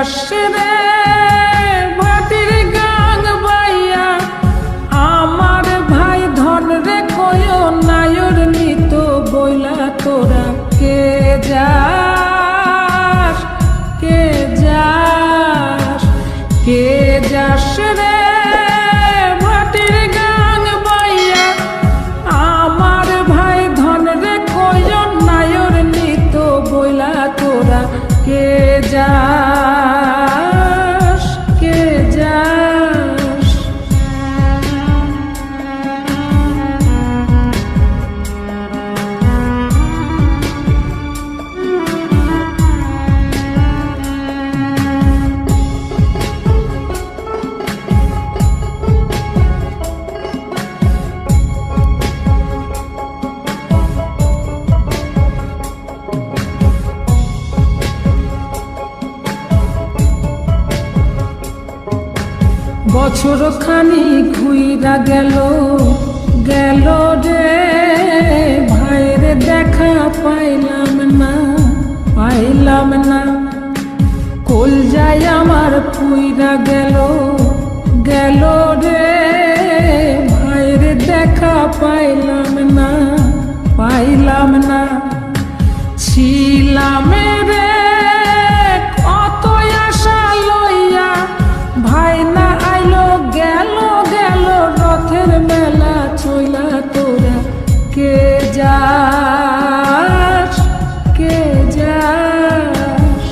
যাস রে ভাটির গাং বাইয়া আমার ভাই ধন রে কয় নায়র নিত বইলা তোরা কে যাস কে যাস কে যাস রে ভাটির গাং বাইয়া আমার ভাই ধন রে কয় নায়র নিত বইলা তোরা কে যাস কে যাস বছর খানি ঘুইরা গেল গেল রে ভাইরে দেখা পাইলাম না কল যাই আমার পুইরা গেল গেল রে ভাইরে দেখা পাইলাম না ছিলাম রে কত আশা লইয়া ভাই না আইলো গেল গেল রথের মেলা চইলা তোরা কে যাস কে যাস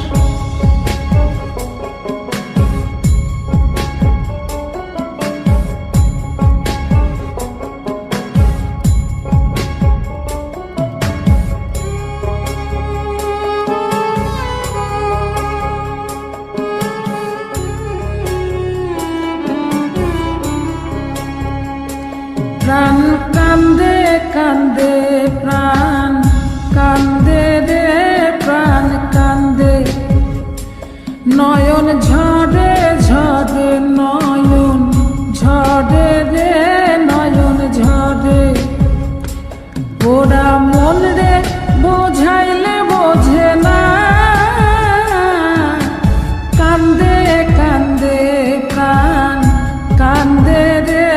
প্রাণ কান্দে কান্দে প্রাণ কান্দে রে প্রাণ কান্দে নয়ন ঝরে ঝরে নয়ন ঝরে রে নয়ন ঝরে ওরা মন রে বোঝাইলে বোঝে না কান্দে কান্দে প্রাণ কান্দে রে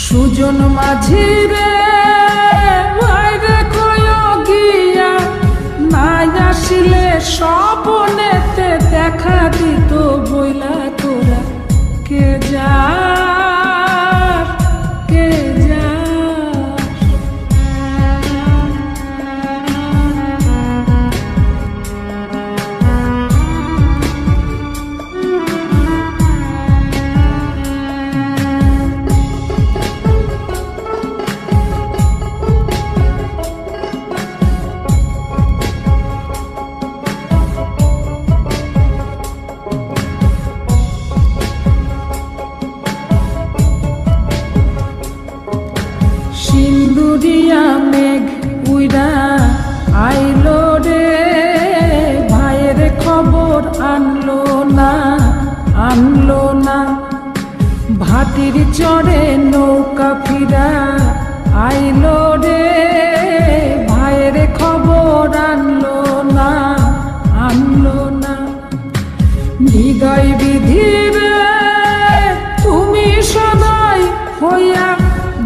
সুজন মাঝি রে ভাইরে কয় গিয়া নাই আসিলে স্বপনেতে দেখা দিত বইলা তোরা কে যাস কে যাস সিন্দুরিয়া মেঘ উইরা আইলো রে ভাইয়ের খবর আনলো না ভাটির চড়ে নৌকা ফিরা আইলো রে ভাইয়ের খবর আনলো না হৃদয় বিধির তুমি সদাই হইয়া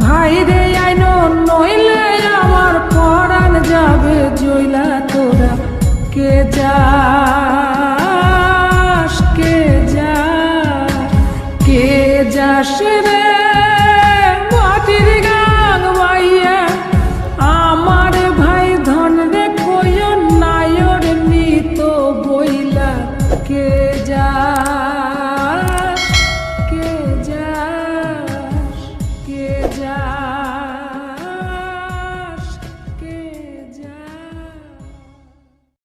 ভাইরে আইনো নইলে আমার পরাণ যাবে জইলা তোরা কে যাস কে যাস কে যাস